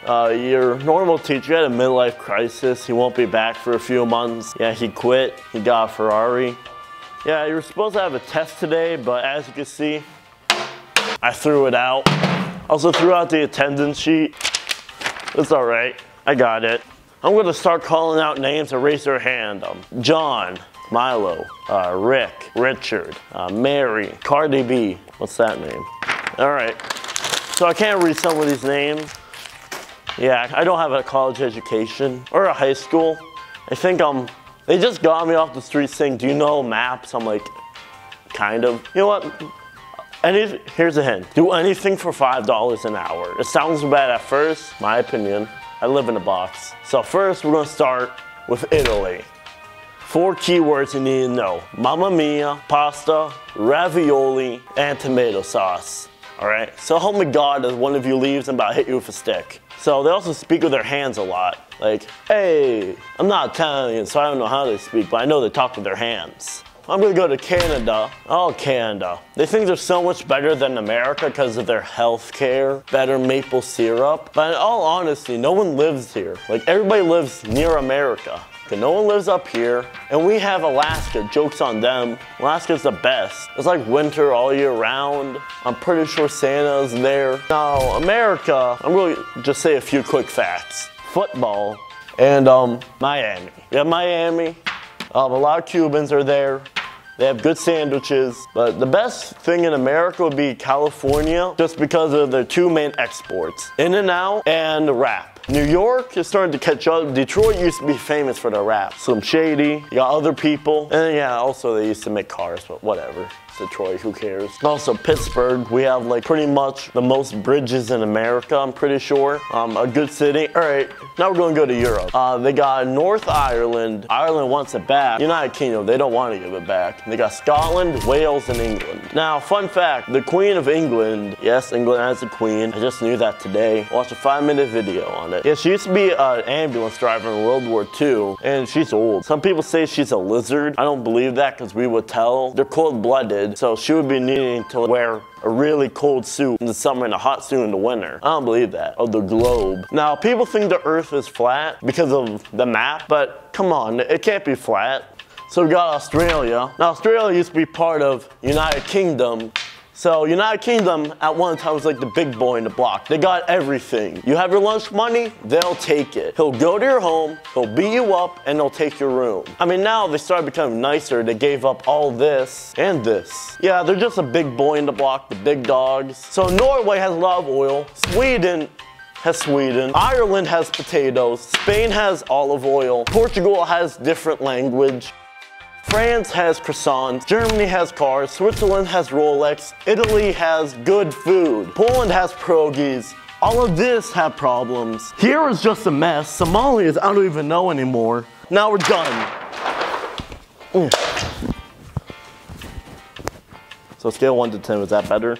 Your normal teacher had a midlife crisis. He won't be back for a few months. Yeah, he quit. He got a Ferrari. Yeah, you were supposed to have a test today, but as you can see, I threw it out. Also threw out the attendance sheet. It's all right. I got it. I'm gonna start calling out names and raise their hand. John, Milo, Rick, Richard, Mary, Cardi B. What's that name? All right. So I can't read some of these names. Yeah, I don't have a college education or a high school. I think they just got me off the street saying, do you know maps? I'm like, kind of. You know what? Here's a hint. Do anything for $5 an hour. It sounds bad at first, my opinion. I live in a box. So first, we're gonna start with Italy. 4 keywords you need to know. Mamma mia, pasta, ravioli, and tomato sauce. All right, so help me God as one of you leaves, I'm about to hit you with a stick. So they also speak with their hands a lot. Like, hey, I'm not Italian, so I don't know how they speak, but I know they talk with their hands. I'm gonna go to Canada. Oh, Canada. They think they're so much better than America because of their health care, better maple syrup. But in all honesty, no one lives here. Like, everybody lives near America. No one lives up here, and we have Alaska. Joke's on them. Alaska's the best. It's like winter all year round. I'm pretty sure Santa's there. Now, America, I'm going to just say a few quick facts. Football and Miami. Yeah, Miami. A lot of Cubans are there. They have good sandwiches, but the best thing in America would be California, just because of their 2 main exports, In-N-Out and rap. New York is starting to catch up. Detroit used to be famous for their rap. Slim Shady, you got other people. And yeah, also they used to make cars, but whatever. It's Detroit, who cares? Also Pittsburgh, we have like pretty much the most bridges in America, I'm pretty sure. A good city. All right, now we're gonna go to Europe. They got North Ireland. Ireland wants it back. United Kingdom, they don't want to give it back. They got Scotland, Wales, and England. Now, fun fact, the Queen of England, yes, England has a queen. I just knew that today. Watched a 5-minute video on it. Yeah, she used to be an ambulance driver in World War II, and she's old. Some people say she's a lizard. I don't believe that because we would tell. They're cold-blooded, so she would be needing to wear a really cold suit in the summer and a hot suit in the winter. I don't believe that. Of the globe. Now, people think the Earth is flat because of the map, but come on, it can't be flat. So we got Australia. Now, Australia used to be part of United Kingdom. So United Kingdom at one time was like the big boy in the block. They got everything. You have your lunch money, they'll take it. He'll go to your home, he'll beat you up, and they'll take your room. I mean, now they started becoming nicer. They gave up all this and this. Yeah, they're just a big boy in the block, the big dogs. So Norway has a lot of oil. Sweden has Sweden. Ireland has potatoes. Spain has olive oil. Portugal has different language. France has croissants, Germany has cars, Switzerland has Rolex, Italy has good food, Poland has pierogies. All of this have problems. Here is just a mess. Somalia is, I don't even know anymore. Now we're done. So scale 1 to 10, was that better?